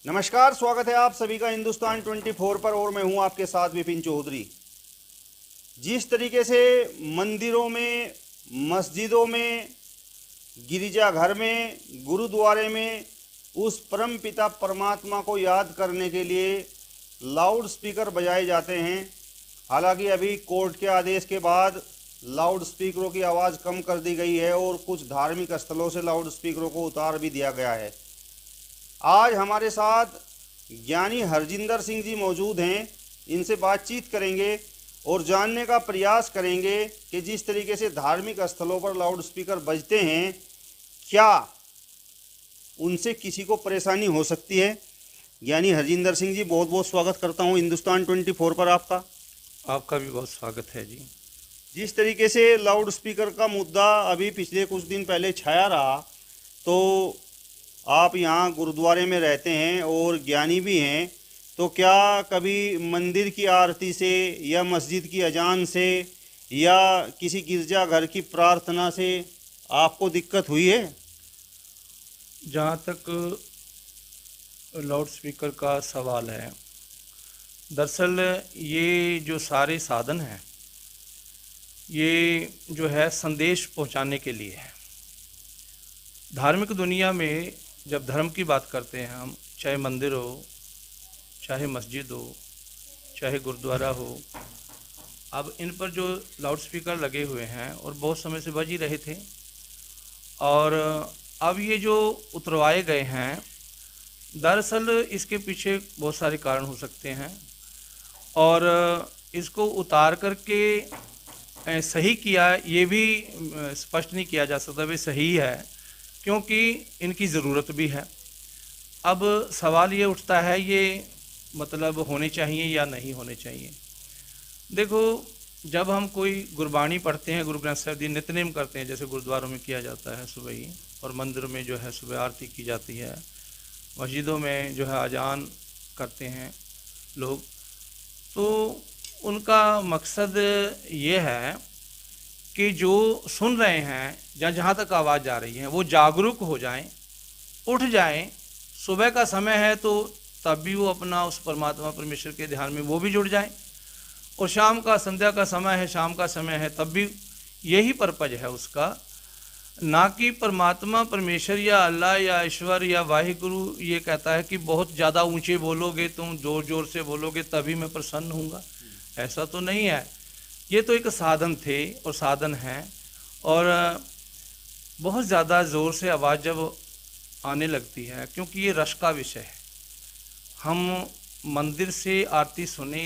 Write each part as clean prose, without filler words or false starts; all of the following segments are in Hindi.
नमस्कार, स्वागत है आप सभी का हिंदुस्तान 24 पर और मैं हूं आपके साथ विपिन चौधरी। जिस तरीके से मंदिरों में, मस्जिदों में, गिरजाघर में, गुरुद्वारे में उस परम पिता परमात्मा को याद करने के लिए लाउड स्पीकर बजाए जाते हैं। हालांकि अभी कोर्ट के आदेश के बाद लाउड स्पीकरों की आवाज़ कम कर दी गई है और कुछ धार्मिक स्थलों से लाउड स्पीकरों को उतार भी दिया गया है। आज हमारे साथ ज्ञानी हरजिंदर सिंह जी मौजूद हैं। इनसे बातचीत करेंगे और जानने का प्रयास करेंगे कि जिस तरीके से धार्मिक स्थलों पर लाउड स्पीकर बजते हैं, क्या उनसे किसी को परेशानी हो सकती है। ज्ञानी हरजिंदर सिंह जी, बहुत बहुत स्वागत करता हूं हिंदुस्तान 24 पर आपका। आपका भी बहुत स्वागत है जी। जिस तरीके से लाउड स्पीकर का मुद्दा अभी पिछले कुछ दिन पहले छाया रहा, तो आप यहाँ गुरुद्वारे में रहते हैं और ज्ञानी भी हैं, तो क्या कभी मंदिर की आरती से या मस्जिद की अजान से या किसी गिरजाघर की प्रार्थना से आपको दिक्कत हुई है? जहाँ तक लाउड स्पीकर का सवाल है, दरअसल ये जो सारे साधन हैं, ये जो है संदेश पहुँचाने के लिए है। धार्मिक दुनिया में जब धर्म की बात करते हैं हम, चाहे मंदिर हो, चाहे मस्जिद हो, चाहे गुरुद्वारा हो, अब इन पर जो लाउड स्पीकर लगे हुए हैं और बहुत समय से बज ही रहे थे, और अब ये जो उतरवाए गए हैं, दरअसल इसके पीछे बहुत सारे कारण हो सकते हैं और इसको उतार करके सही किया ये भी स्पष्ट नहीं किया जा सकता वे सही है, क्योंकि इनकी ज़रूरत भी है। अब सवाल ये उठता है, ये मतलब होने चाहिए या नहीं होने चाहिए। देखो, जब हम कोई गुरबाणी पढ़ते हैं, गुरु ग्रंथ साहिब जी नित्यनेम करते हैं, जैसे गुरुद्वारों में किया जाता है सुबह ही, और मंदिर में जो है सुबह आरती की जाती है, मस्जिदों में जो है अजान करते हैं लोग, तो उनका मकसद ये है कि जो सुन रहे हैं या जहाँ तक आवाज़ जा रही है वो जागरूक हो जाएं, उठ जाएं। सुबह का समय है तो तब भी वो अपना उस परमात्मा परमेश्वर के ध्यान में वो भी जुड़ जाएं, और शाम का, संध्या का समय है, शाम का समय है, तब भी यही पर्पज है उसका, ना कि परमात्मा परमेश्वर या अल्लाह या ईश्वर या वाहिगुरु ये कहता है कि बहुत ज़्यादा ऊंचे बोलोगे, तुम ज़ोर ज़ोर से बोलोगे तभी मैं प्रसन्न हूँगा। ऐसा तो नहीं है। ये तो एक साधन थे और साधन हैं, और बहुत ज़्यादा ज़ोर से आवाज़ जब आने लगती है, क्योंकि ये रस का विषय है, हम मंदिर से आरती सुने,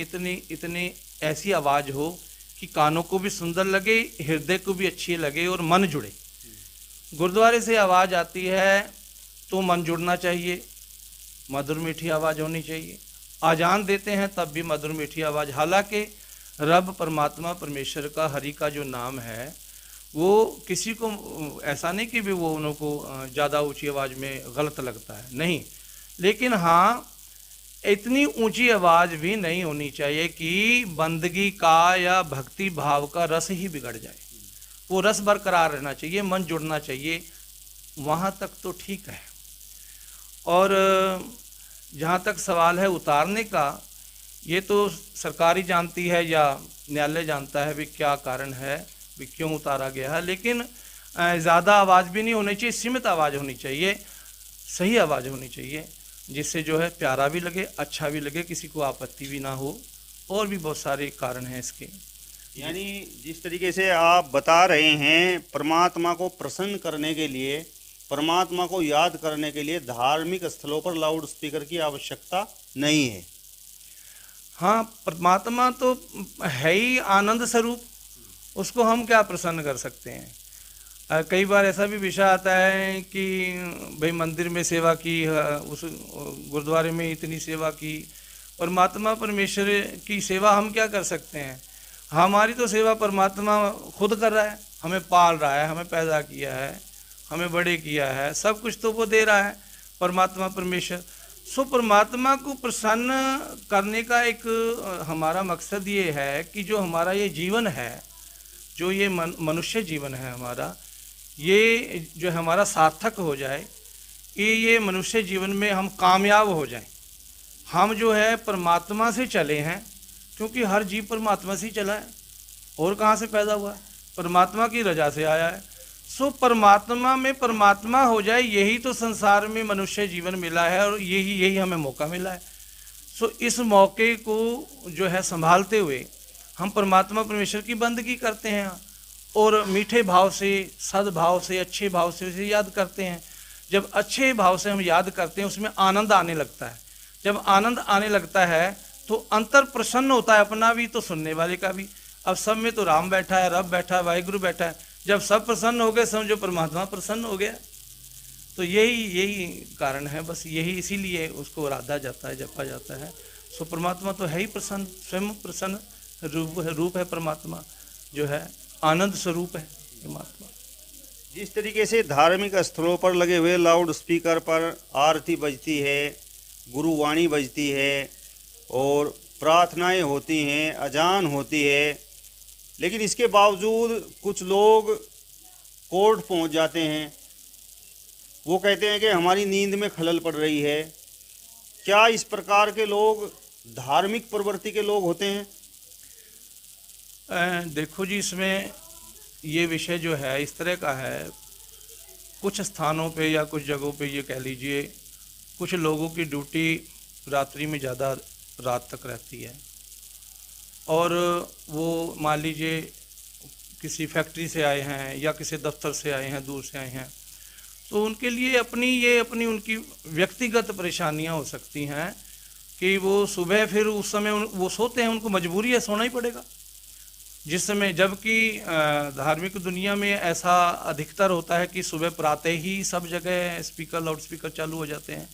इतनी ऐसी आवाज़ हो कि कानों को भी सुंदर लगे, हृदय को भी अच्छी लगे और मन जुड़े। गुरुद्वारे से आवाज़ आती है तो मन जुड़ना चाहिए, मधुर मीठी आवाज़ होनी चाहिए। आजान देते हैं तब भी मधुर मीठी आवाज़। हालांकि रब परमात्मा परमेश्वर का, हरि का जो नाम है, वो किसी को ऐसा नहीं कि भी वो उनको ज़्यादा ऊंची आवाज़ में गलत लगता है, नहीं, लेकिन हाँ, इतनी ऊंची आवाज़ भी नहीं होनी चाहिए कि बंदगी का या भक्ति भाव का रस ही बिगड़ जाए। वो रस बरकरार रहना चाहिए, मन जुड़ना चाहिए, वहाँ तक तो ठीक है। और जहाँ तक सवाल है उतारने का, ये तो सरकार ही जानती है या न्यायालय जानता है भी क्या कारण है, भी क्यों उतारा गया है, लेकिन ज़्यादा आवाज़ भी नहीं होनी चाहिए, सीमित आवाज़ होनी चाहिए, सही आवाज़ होनी चाहिए, जिससे जो है प्यारा भी लगे, अच्छा भी लगे, किसी को आपत्ति भी ना हो। और भी बहुत सारे कारण हैं इसके। यानी जिस तरीके से आप बता रहे हैं, परमात्मा को प्रसन्न करने के लिए, परमात्मा को याद करने के लिए धार्मिक स्थलों पर लाउड स्पीकर की आवश्यकता नहीं है। हाँ, परमात्मा तो है ही आनंद स्वरूप, उसको हम क्या प्रसन्न कर सकते हैं। कई बार ऐसा भी विषय आता है कि भाई मंदिर में सेवा की, उस गुरुद्वारे में इतनी सेवा की, परमात्मा परमेश्वर की सेवा हम क्या कर सकते हैं। हमारी तो सेवा परमात्मा खुद कर रहा है, हमें पाल रहा है, हमें पैदा किया है, हमें बड़े किया है, सब कुछ तो वो दे रहा है परमात्मा परमेश्वर। सो परमात्मा को प्रसन्न करने का एक हमारा मकसद ये है कि जो हमारा ये जीवन है, जो ये मनुष्य जीवन है हमारा, ये जो हमारा सार्थक हो जाए, कि ये मनुष्य जीवन में हम कामयाब हो जाएं, हम जो है परमात्मा से चले हैं, क्योंकि हर जीव परमात्मा से ही चला है, और कहाँ से पैदा हुआ है, परमात्मा की रजा से आया है। सो परमात्मा में परमात्मा हो जाए, यही तो संसार में मनुष्य जीवन मिला है, और यही हमें मौका मिला है। सो इस मौके को जो है संभालते हुए हम परमात्मा परमेश्वर की बंदगी करते हैं, और मीठे भाव से, सद्भाव से, अच्छे भाव से उसे याद करते हैं। जब अच्छे भाव से हम याद करते हैं, उसमें आनंद आने लगता है। जब आनंद आने लगता है तो अंतर प्रसन्न होता है, अपना भी तो सुनने वाले का भी। अब सब में तो राम बैठा है, रब बैठा है, वाहिगुरु बैठा है। जब सब प्रसन्न हो गए, समझो परमात्मा प्रसन्न हो गया। तो यही कारण है, बस यही, इसीलिए उसको आराधा जाता है, जपा जाता है। सो परमात्मा तो है ही प्रसन्न, स्वयं प्रसन्न रूप है परमात्मा, जो है आनंद स्वरूप है परमात्मा। जिस तरीके से धार्मिक स्थलों पर लगे हुए लाउड स्पीकर पर आरती बजती है, गुरुवाणी बजती है, और प्रार्थनाएं होती हैं, अजान होती है, लेकिन इसके बावजूद कुछ लोग कोर्ट पहुंच जाते हैं। वो कहते हैं कि हमारी नींद में खलल पड़ रही है। क्या इस प्रकार के लोग धार्मिक प्रवृत्ति के लोग होते हैं? देखो जी, इसमें ये विषय जो है इस तरह का है, कुछ स्थानों पे या कुछ जगहों पे ये कह लीजिए, कुछ लोगों की ड्यूटी रात्रि में ज़्यादा रात तक रहती है, और वो मान लीजिए किसी फैक्ट्री से आए हैं या किसी दफ्तर से आए हैं, दूर से आए हैं, तो उनके लिए अपनी उनकी व्यक्तिगत परेशानियां हो सकती हैं कि वो सुबह फिर उस समय वो सोते हैं, उनको मजबूरी है, सोना ही पड़ेगा जिस समय। जबकि धार्मिक दुनिया में ऐसा अधिकतर होता है कि सुबह प्रातः ही सब जगह स्पीकर, लाउड स्पीकर चालू हो जाते हैं।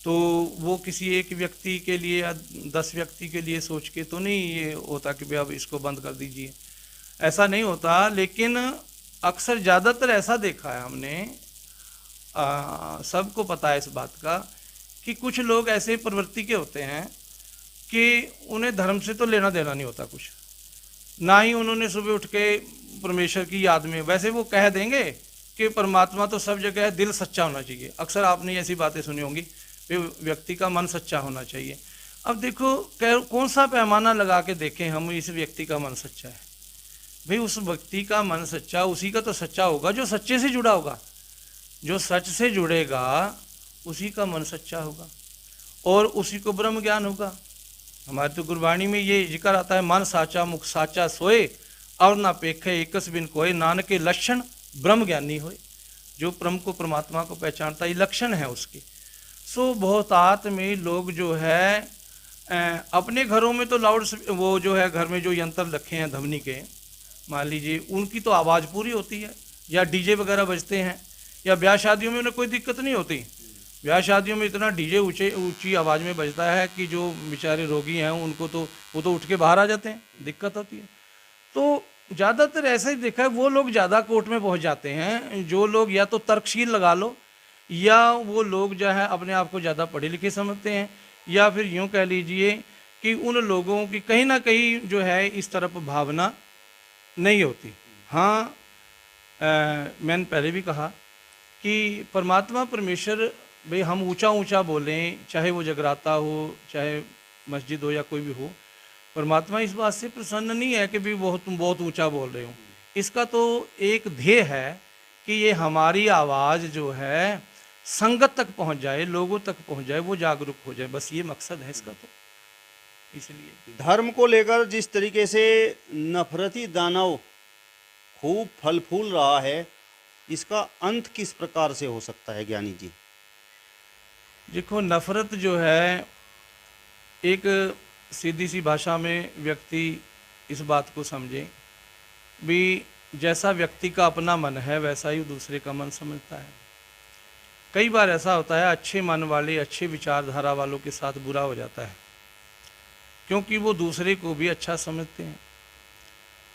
तो वो किसी एक व्यक्ति के लिए या 10 व्यक्ति के लिए सोच के तो नहीं ये होता कि भाई अब इसको बंद कर दीजिए, ऐसा नहीं होता। लेकिन अक्सर ज़्यादातर ऐसा देखा है हमने, सबको पता है इस बात का, कि कुछ लोग ऐसे प्रवृत्ति के होते हैं कि उन्हें धर्म से तो लेना देना नहीं होता कुछ, ना ही उन्होंने सुबह उठ के परमेश्वर की याद में, वैसे वो कह देंगे कि परमात्मा तो सब जगह है, दिल सच्चा होना चाहिए। अक्सर आपने ऐसी बातें सुनी होंगी, व्यक्ति का मन सच्चा होना चाहिए। अब देखो कौन सा पैमाना लगा के देखें हम इस व्यक्ति का मन सच्चा है। भाई उस व्यक्ति का मन सच्चा, उसी का तो सच्चा होगा जो सच्चे से जुड़ा होगा। जो सच से जुड़ेगा उसी का मन सच्चा होगा, और उसी को ब्रह्म ज्ञान होगा। हमारे तो गुरबाणी में ये जिक्र आता है, मन साचा मुख साचा सोए, और ना पेखे एकस बिन कोय, नानक के लक्षण ब्रह्म ज्ञानी होए। जो ब्रह्म को, परमात्मा को पहचानता, ये लक्षण है उसके। सो बहुतात में लोग जो है अपने घरों में तो लाउड, वो जो है घर में जो यंत्र रखे हैं ध्वनि के, मान लीजिए उनकी तो आवाज़ पूरी होती है, या डीजे वगैरह बजते हैं, या ब्याह शादियों में उन्हें कोई दिक्कत नहीं होती। ब्याह शादियों में इतना डीजे ऊंची आवाज़ में बजता है कि जो बेचारे रोगी हैं उनको तो वो तो उठ के बाहर आ जाते हैं, दिक्कत होती है। तो ज़्यादातर ऐसा ही देखा है, वो लोग ज़्यादा कोर्ट में पहुंच जाते हैं, जो लोग या तो तर्कशील लगा लो, या वो लोग जो है अपने आप को ज़्यादा पढ़े लिखे समझते हैं, या फिर यूँ कह लीजिए कि उन लोगों की कहीं ना कहीं जो है इस तरफ भावना नहीं होती। हाँ, मैंने पहले भी कहा कि परमात्मा परमेश्वर, भाई हम ऊंचा ऊंचा बोलें, चाहे वो जगराता हो, चाहे मस्जिद हो, या कोई भी हो, परमात्मा इस बात से प्रसन्न नहीं है कि भी तुम बहुत ऊंचा बोल रहे हो। इसका तो एक ध्येय है कि ये हमारी आवाज़ जो है संगत तक पहुंच जाए, लोगों तक पहुंच जाए, वो जागरूक हो जाए, बस ये मकसद है इसका। तो इसलिए धर्म को लेकर जिस तरीके से नफरती दानव खूब फल फूल रहा है, इसका अंत किस प्रकार से हो सकता है ज्ञानी जी? देखो, नफरत जो है, एक सीधी सी भाषा में व्यक्ति इस बात को समझे भी, जैसा व्यक्ति का अपना मन है वैसा ही दूसरे का मन समझता है। कई बार ऐसा होता है, अच्छे मन वाले, अच्छे विचारधारा वालों के साथ बुरा हो जाता है, क्योंकि वो दूसरे को भी अच्छा समझते हैं,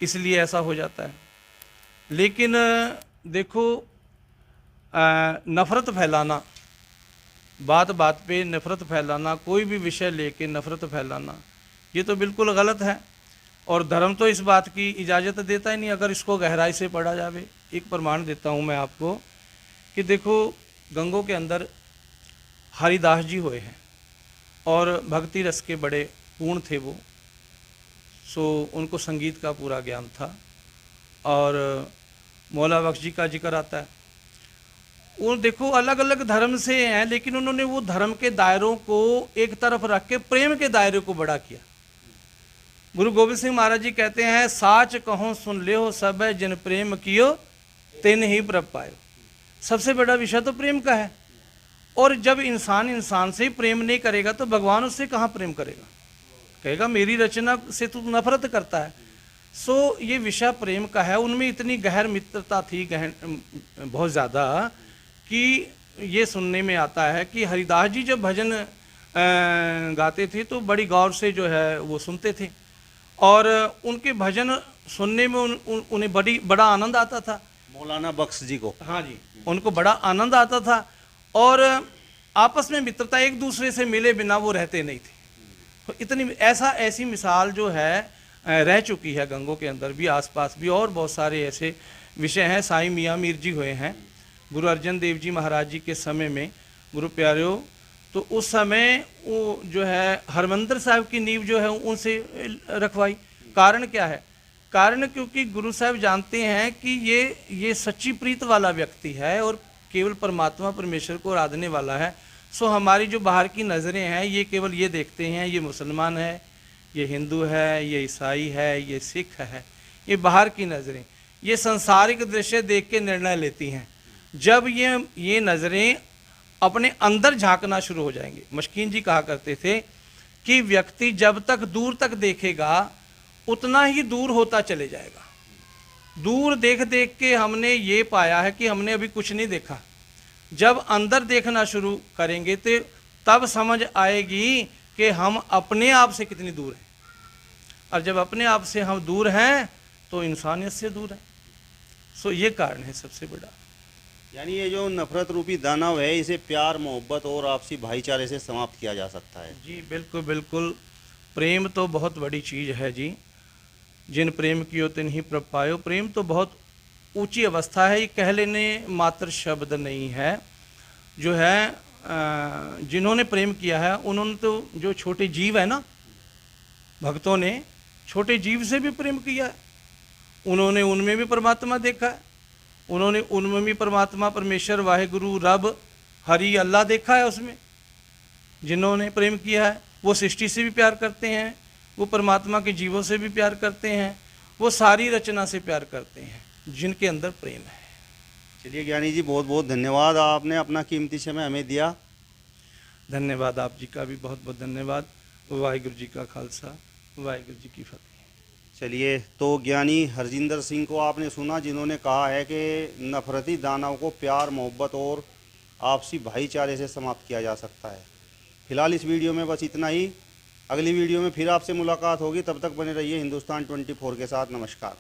इसलिए ऐसा हो जाता है। लेकिन देखो, नफ़रत फैलाना, बात बात पे नफ़रत फैलाना, कोई भी विषय लेके नफ़रत फैलाना, ये तो बिल्कुल गलत है। और धर्म तो इस बात की इजाज़त देता ही नहीं, अगर इसको गहराई से पढ़ा जाए। एक प्रमाण देता हूँ मैं आपको कि देखो, गंगों के अंदर हरिदास जी हुए हैं और भक्ति रस के बड़े पूर्ण थे वो। सो उनको संगीत का पूरा ज्ञान था। और मौला बख्श जी का जिक्र आता है, वो देखो अलग अलग धर्म से हैं, लेकिन उन्होंने वो धर्म के दायरों को एक तरफ रख के प्रेम के दायरे को बड़ा किया। गुरु गोविंद सिंह महाराज जी कहते हैं, साच कहो सुन ले हो सब है, जिन प्रेम कियो तिन ही प्रभ पायो। सबसे बड़ा विषय तो प्रेम का है, और जब इंसान इंसान से ही प्रेम नहीं करेगा तो भगवान उससे कहाँ प्रेम करेगा, कहेगा मेरी रचना से तू नफरत करता है। सो ये विषय प्रेम का है। उनमें इतनी गहर मित्रता थी, गहन बहुत ज़्यादा, कि ये सुनने में आता है कि हरिदास जी जब भजन गाते थे तो बड़ी गौर से जो है वो सुनते थे, और उनके भजन सुनने में उन्हें बड़ा आनंद आता था। मौलाना बख्श जी को, हाँ जी, उनको बड़ा आनंद आता था, और आपस में मित्रता, एक दूसरे से मिले बिना वो रहते नहीं थे। तो इतनी ऐसी मिसाल जो है रह चुकी है गंगों के अंदर भी, आसपास भी, और बहुत सारे ऐसे विषय हैं। साईं मियाँ मीर जी हुए हैं गुरु अर्जन देव जी महाराज जी के समय में, गुरु प्यारियों, तो उस समय वो जो है हरमंदिर साहब की नींव जो है उनसे रखवाई। कारण क्या है? कारण क्योंकि गुरु साहब जानते हैं कि ये सच्ची प्रीत वाला व्यक्ति है और केवल परमात्मा परमेश्वर को आराधने वाला है। सो हमारी जो बाहर की नज़रें हैं ये केवल ये देखते हैं, ये मुसलमान है, ये हिंदू है, ये ईसाई है, ये सिख है, ये बाहर की नज़रें, ये संसारिक दृश्य देख के निर्णय लेती हैं। जब ये नज़रें अपने अंदर झांकना शुरू हो जाएंगे, मशकीन जी कहा करते थे कि व्यक्ति जब तक दूर तक देखेगा उतना ही दूर होता चले जाएगा। दूर देख देख के हमने ये पाया है कि हमने अभी कुछ नहीं देखा। जब अंदर देखना शुरू करेंगे तो तब समझ आएगी कि हम अपने आप से कितनी दूर हैं, और जब अपने आप से हम दूर हैं तो इंसानियत से दूर हैं। सो ये कारण है सबसे बड़ा। यानी ये जो नफरत रूपी दानव है, इसे प्यार, मोहब्बत और आपसी भाईचारे से समाप्त किया जा सकता है। जी बिल्कुल बिल्कुल, प्रेम तो बहुत बड़ी चीज़ है जी। जिन प्रेम कियो तिन ही प्रभ पायो। प्रेम तो बहुत ऊंची अवस्था है, ये कह लेने मात्र शब्द नहीं है। जो है जिन्होंने प्रेम किया है उन्होंने तो, जो छोटे जीव है ना, भक्तों ने छोटे जीव से भी प्रेम किया है। उन्होंने उनमें भी परमात्मा देखा है, उन्होंने उनमें भी परमात्मा परमेश्वर वाहेगुरु रब हरि अल्लाह देखा है उसमें। जिन्होंने प्रेम किया है वो सृष्टि से भी प्यार करते हैं, वो परमात्मा के जीवों से भी प्यार करते हैं, वो सारी रचना से प्यार करते हैं जिनके अंदर प्रेम है। चलिए ज्ञानी जी, बहुत बहुत धन्यवाद, आपने अपना कीमती समय हमें दिया। धन्यवाद, आप जी का भी बहुत बहुत धन्यवाद। वाहिगुरु जी का खालसा, वाहिगुरु जी की फतेह। चलिए, तो ज्ञानी हरजिंदर सिंह को आपने सुना, जिन्होंने कहा है कि नफरती दानव को प्यार, मोहब्बत और आपसी भाईचारे से समाप्त किया जा सकता है। फिलहाल इस वीडियो में बस इतना ही। अगली वीडियो में फिर आपसे मुलाकात होगी, तब तक बने रहिए हिंदुस्तान 24 के साथ। नमस्कार।